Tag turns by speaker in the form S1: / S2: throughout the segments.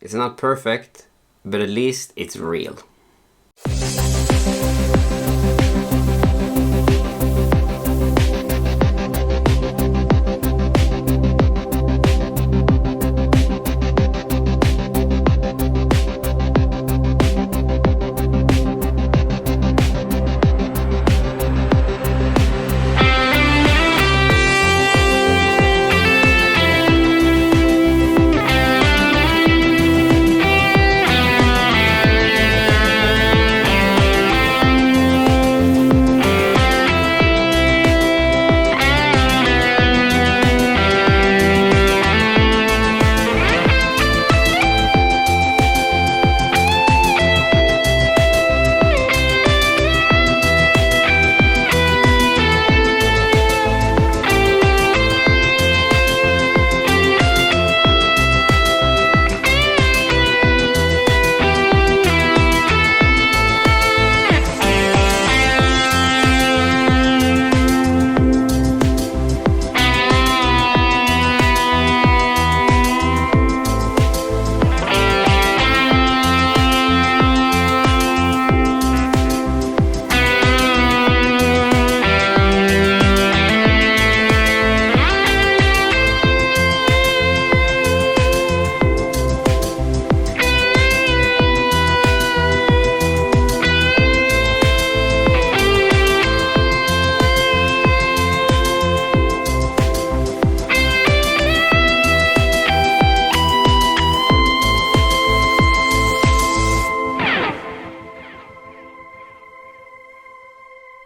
S1: It's not perfect, but at least it's real.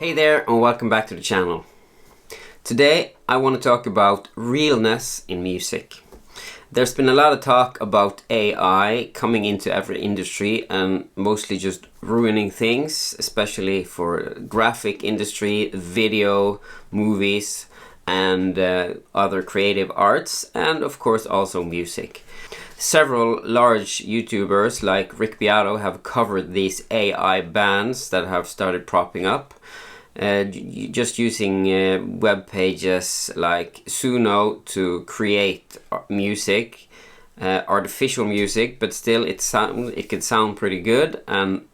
S1: Hey there, and welcome back to the channel. Today I want to talk about realness in music. There's been a lot of talk about AI coming into every industry and mostly just ruining things, especially for graphic industry, video, movies, and other creative arts, and of course also music. Several large YouTubers like Rick Beato have covered these AI bans that have started propping up. Just using web pages like Suno to create music, artificial music, but still it can sound pretty good, and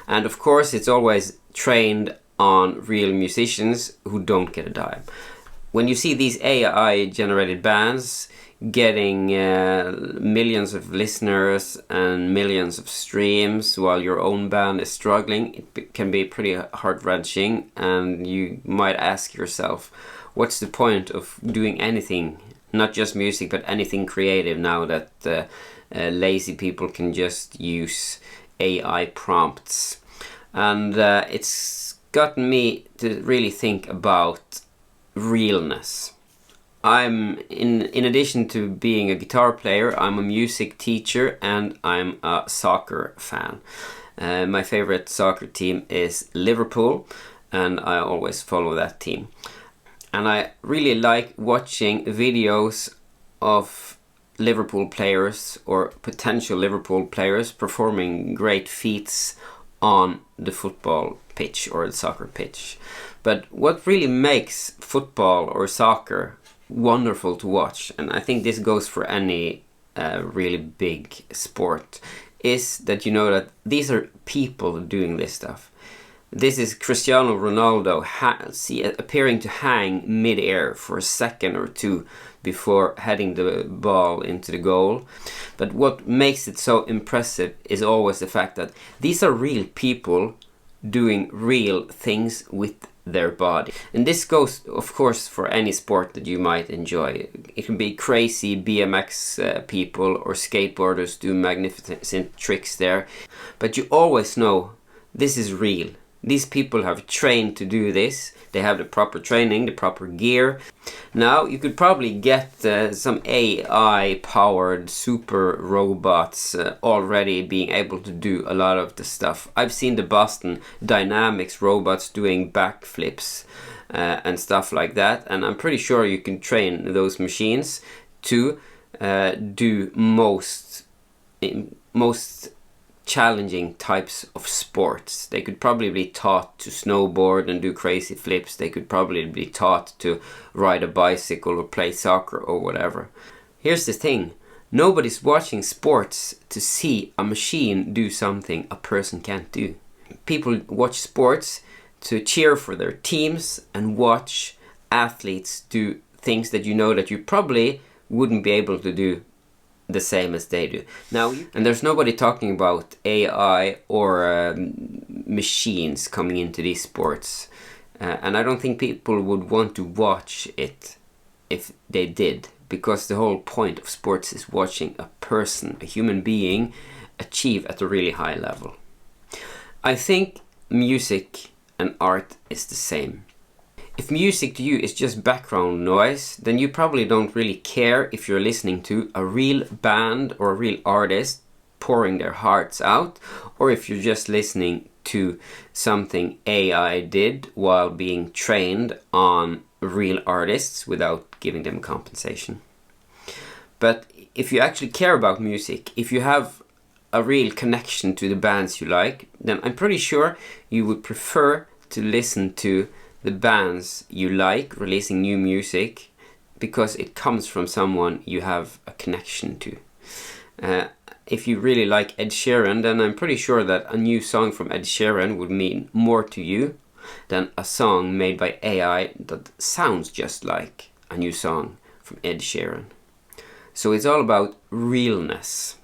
S1: of course it's always trained on real musicians who don't get a dime. When you see these AI generated bands getting millions of listeners and millions of streams while your own band is struggling, it can be pretty heart-wrenching, and you might ask yourself, what's the point of doing anything, not just music but anything creative, now that lazy people can just use AI prompts? And it's gotten me to really think about realness. I'm in addition to being a guitar player, I'm a music teacher and I'm a soccer fan. My favorite soccer team is Liverpool, and I always follow that team. And I really like watching videos of Liverpool players or potential Liverpool players performing great feats on the football pitch or the soccer pitch. But what really makes football or soccer wonderful to watch, and I think this goes for any really big sport, is that you know that these are people doing this stuff. This is Cristiano Ronaldo appearing to hang mid-air for a second or two before heading the ball into the goal. But what makes it so impressive is always the fact that these are real people doing real things with their body. And this goes, of course, for any sport that you might enjoy. It can be crazy BMX people or skateboarders do magnificent tricks there. But you always know this is real. These people have trained to do this. They have the proper training, the proper gear. Now, you could probably get some AI-powered super robots already being able to do a lot of the stuff. I've seen the Boston Dynamics robots doing backflips and stuff like that. And I'm pretty sure you can train those machines to do most challenging types of sports. They could probably be taught to snowboard and do crazy flips. They could probably be taught to ride a bicycle or play soccer or whatever. Here's the thing. Nobody's watching sports to see a machine do something a person can't do. People watch sports to cheer for their teams and watch athletes do things that you know that you probably wouldn't be able to do the same as they do. Now, and there's nobody talking about AI or machines coming into these sports. And I don't think people would want to watch it if they did, because the whole point of sports is watching a person, a human being, achieve at a really high level. I think music and art is the same. If music to you is just background noise, then you probably don't really care if you're listening to a real band or a real artist pouring their hearts out, or if you're just listening to something AI did while being trained on real artists without giving them compensation. But if you actually care about music, if you have a real connection to the bands you like, then I'm pretty sure you would prefer to listen to the bands you like releasing new music because it comes from someone you have a connection to. If you really like Ed Sheeran, then I'm pretty sure that a new song from Ed Sheeran would mean more to you than a song made by AI that sounds just like a new song from Ed Sheeran. So it's all about realness.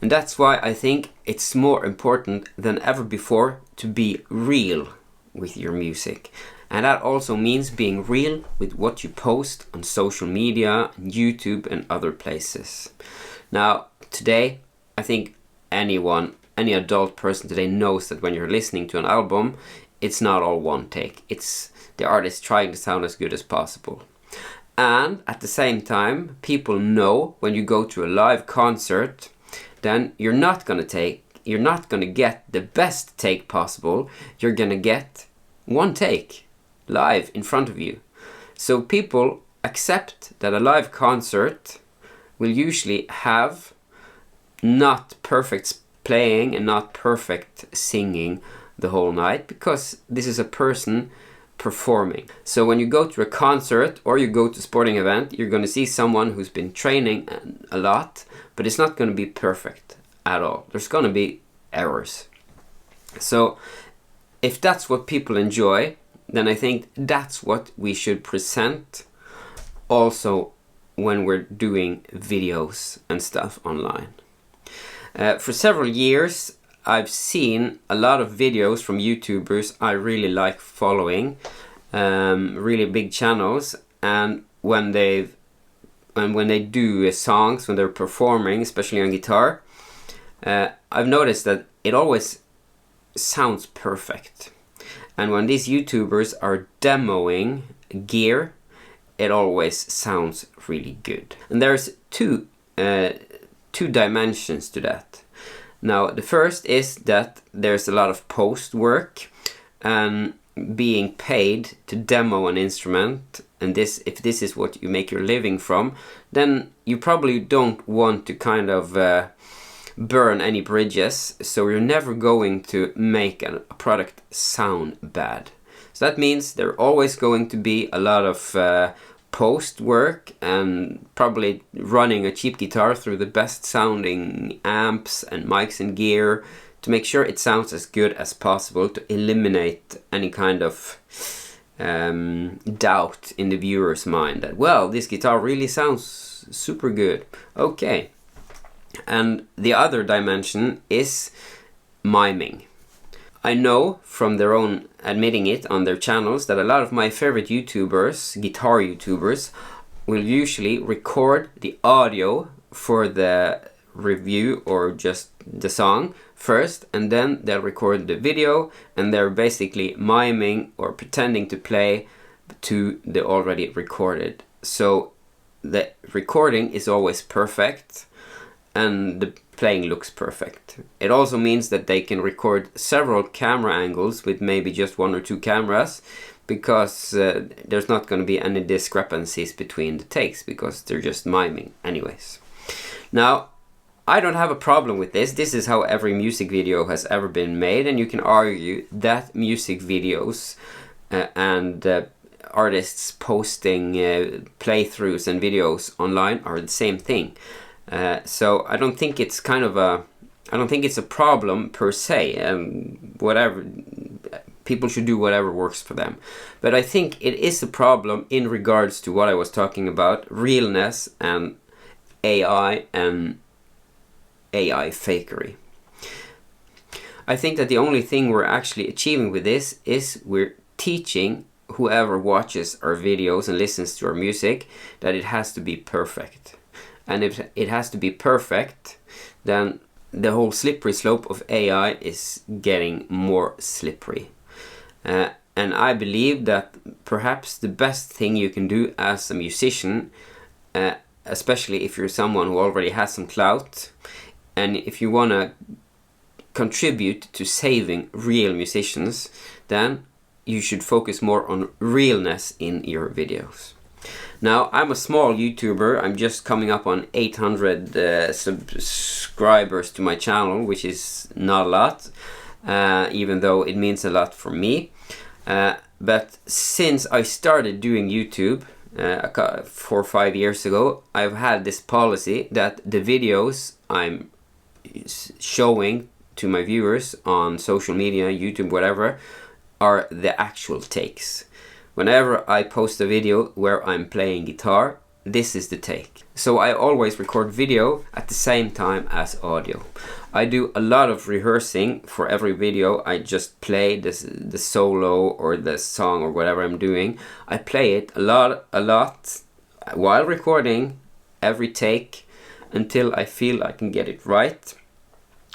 S1: And that's why I think it's more important than ever before to be real with your music. And that also means being real with what you post on social media, YouTube and other places. Now, today, I think any adult person today knows that when you're listening to an album, it's not all one take. It's the artist trying to sound as good as possible. And at the same time, people know when you go to a live concert, then you're not gonna get the best take possible. You're gonna get one take live in front of you. So people accept that a live concert will usually have not perfect playing and not perfect singing the whole night, because this is a person performing. So when you go to a concert or you go to a sporting event, you're going to see someone who's been training a lot, but it's not going to be perfect at all. There's going to be errors. So if that's what people enjoy, then I think that's what we should present also when we're doing videos and stuff online. For several years, I've seen a lot of videos from YouTubers I really like following, really big channels, and when they do songs, when they're performing, especially on guitar, I've noticed that it always sounds perfect. And when these YouTubers are demoing gear, it always sounds really good. And there's two dimensions to that. Now, the first is that there's a lot of post work and being paid to demo an instrument, and if this is what you make your living from, then you probably don't want to kind of burn any bridges, so you're never going to make a product sound bad. So that means there are always going to be a lot of post work and probably running a cheap guitar through the best sounding amps and mics and gear to make sure it sounds as good as possible, to eliminate any kind of doubt in the viewer's mind that, well, this guitar really sounds super good. Okay. And the other dimension is miming. I know from their own admitting it on their channels that a lot of my favorite YouTubers, guitar YouTubers, will usually record the audio for the review or just the song first, and then they'll record the video, and they're basically miming or pretending to play to the already recorded. So the recording is always perfect and the playing looks perfect. It also means that they can record several camera angles with maybe just one or two cameras, because there's not going to be any discrepancies between the takes, because they're just miming anyways. Now, I don't have a problem with this. This is how every music video has ever been made, and you can argue that music videos and artists posting playthroughs and videos online are the same thing. So I don't think it's I don't think it's a problem per se. Whatever, people should do whatever works for them. But I think it is a problem in regards to what I was talking about, realness and AI fakery. I think that the only thing we're actually achieving with this is we're teaching whoever watches our videos and listens to our music that it has to be perfect. And if it has to be perfect, then the whole slippery slope of AI is getting more slippery. And I believe that perhaps the best thing you can do as a musician, especially if you're someone who already has some clout, and if you want to contribute to saving real musicians, then you should focus more on realness in your videos. Now, I'm a small YouTuber. I'm just coming up on 800 subscribers to my channel, which is not a lot, even though it means a lot for me. But since I started doing YouTube 4 or 5 years ago, I've had this policy that the videos I'm showing to my viewers on social media, YouTube, whatever, are the actual takes. Whenever I post a video where I'm playing guitar, this is the take. So I always record video at the same time as audio. I do a lot of rehearsing for every video. I just play the solo or the song or whatever I'm doing. I play it a lot while recording every take until I feel I can get it right.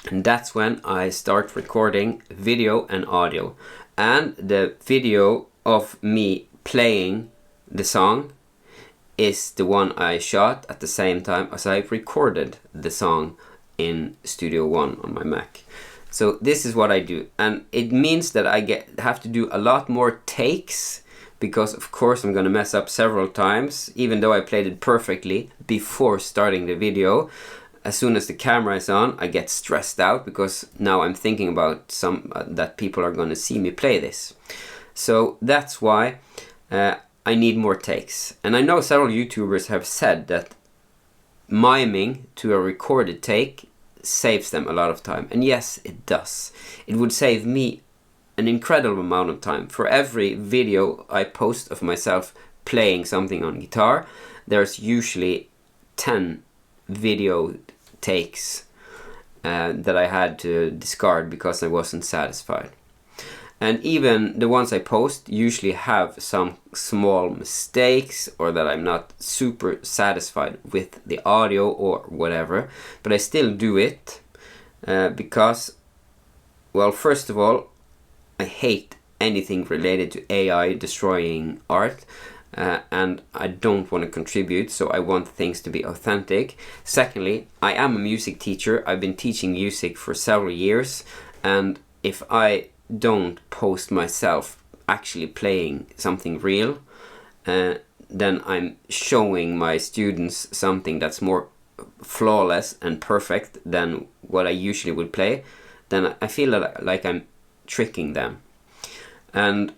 S1: And that's when I start recording video and audio. And the video of me playing the song is the one I shot at the same time as I recorded the song in Studio One on my Mac. So this is what I do, and it means that I have to do a lot more takes, because of course I'm gonna mess up several times, even though I played it perfectly before starting the video. As soon as the camera is on, I get stressed out because now I'm thinking about that people are gonna see me play this. So that's why I need more takes. And I know several YouTubers have said that miming to a recorded take saves them a lot of time. And yes, it does. It would save me an incredible amount of time. For every video I post of myself playing something on guitar, there's usually 10 video takes that I had to discard because I wasn't satisfied. And even the ones I post usually have some small mistakes, or that I'm not super satisfied with the audio or whatever, but I still do it because, well, first of all, I hate anything related to AI destroying art, and I don't want to contribute, so I want things to be authentic. Secondly, I am a music teacher. I've been teaching music for several years, and if I don't post myself actually playing something real, then I'm showing my students something that's more flawless and perfect than what I usually would play. Then I feel like I'm tricking them. And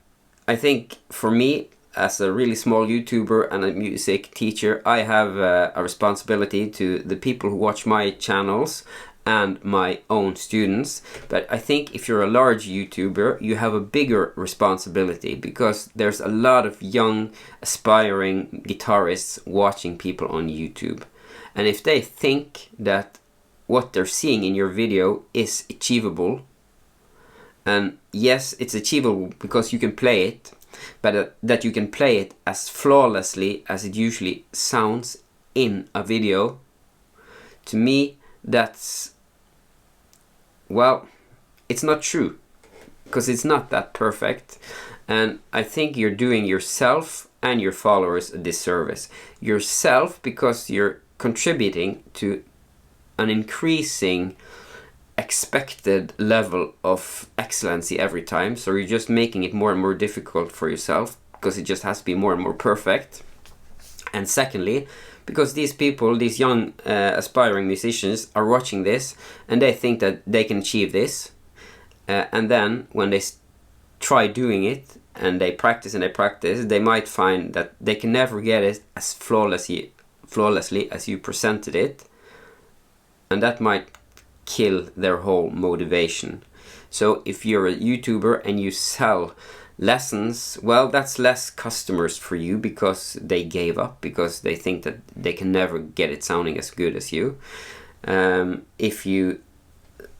S1: I think for me, as a really small YouTuber and a music teacher, I have a responsibility to the people who watch my channels and my own students. But I think if you're a large YouTuber, you have a bigger responsibility, because there's a lot of young aspiring guitarists watching people on YouTube. And if they think that what they're seeing in your video is achievable, and yes, it's achievable because you can play it, but that you can play it as flawlessly as it usually sounds in a video, to me, that's, well, it's not true, because it's not that perfect. And I think you're doing yourself and your followers a disservice. Yourself, because you're contributing to an increasing expected level of excellency every time, so you're just making it more and more difficult for yourself, because it just has to be more and more perfect. And secondly, because these people, these young aspiring musicians, are watching this and they think that they can achieve this, and then when they try doing it and they practice, they might find that they can never get it as flawlessly as you presented it, and that might kill their whole motivation. So if you're a YouTuber and you sell lessons, well, that's less customers for you because they gave up, because they think that they can never get it sounding as good as you. If you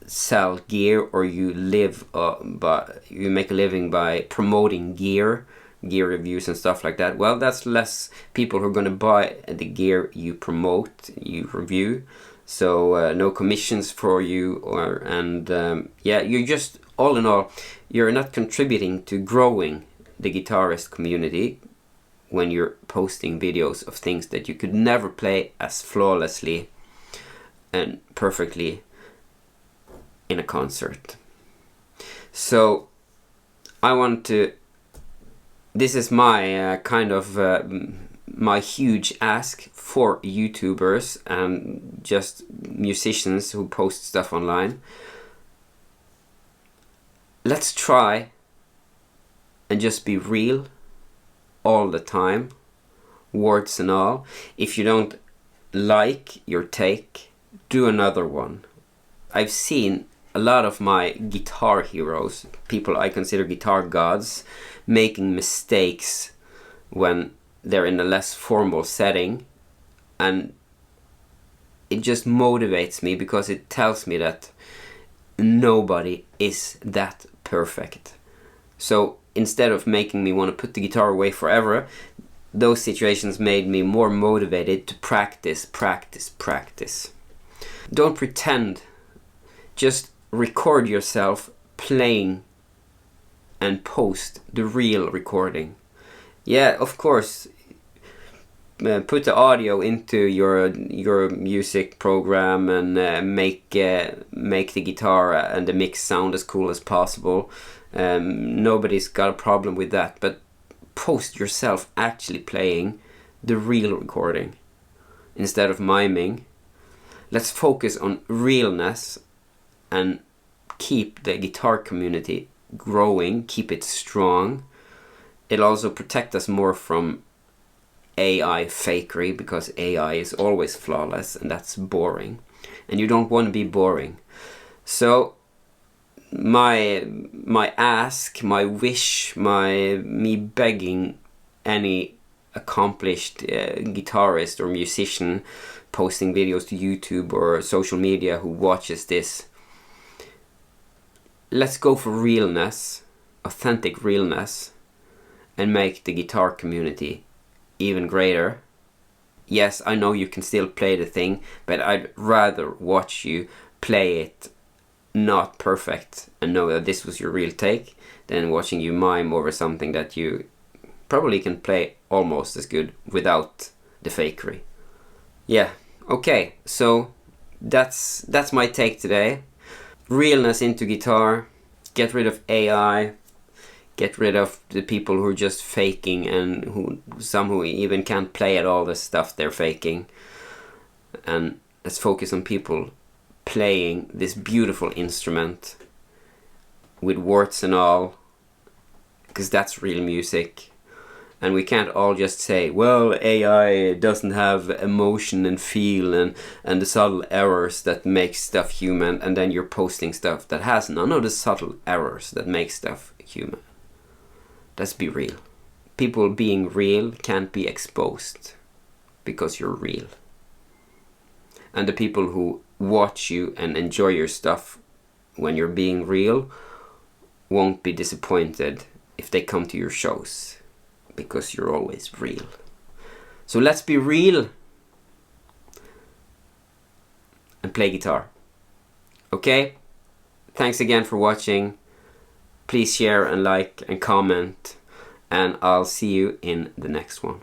S1: sell gear, or you you make a living by promoting gear reviews and stuff like that, well, that's less people who are going to buy the gear you promote, you review. So no commissions for you, yeah, you're just, all in all, you're not contributing to growing the guitarist community when you're posting videos of things that you could never play as flawlessly and perfectly in a concert. So I want to, this is my my huge ask for YouTubers and just musicians who post stuff online. Let's try and just be real all the time, warts and all. If you don't like your take, do another one. I've seen a lot of my guitar heroes, people I consider guitar gods, making mistakes when they're in a less formal setting, and it just motivates me because it tells me that nobody is that perfect. So instead of making me want to put the guitar away forever, those situations made me more motivated to practice. Don't pretend, just record yourself playing and post the real recording. Yeah, of course, put the audio into your music program and make the guitar and the mix sound as cool as possible. Nobody's got a problem with that, but post yourself actually playing the real recording instead of miming. Let's focus on realness and keep the guitar community growing, keep it strong. It'll also protect us more from AI fakery, because AI is always flawless and that's boring, and you don't want to be boring. So my ask, my wish, me begging any accomplished guitarist or musician posting videos to YouTube or social media who watches this, let's go for realness, authentic realness, and make the guitar community even greater. Yes, I know you can still play the thing, but I'd rather watch you play it not perfect and know that this was your real take than watching you mime over something that you probably can play almost as good without the fakery. Yeah, okay, so that's my take today. Realness into guitar, get rid of AI, get rid of the people who are just faking, and some who even can't play at all the stuff they're faking. And let's focus on people playing this beautiful instrument with warts and all, because that's real music. And we can't all just say, well, AI doesn't have emotion and feel and the subtle errors that make stuff human, and then you're posting stuff that has none of the subtle errors that make stuff human. Let's be real. People being real can't be exposed because you're real. And the people who watch you and enjoy your stuff when you're being real won't be disappointed if they come to your shows, because you're always real. So let's be real and play guitar. Okay? Thanks again for watching. Please share and like and comment, and I'll see you in the next one.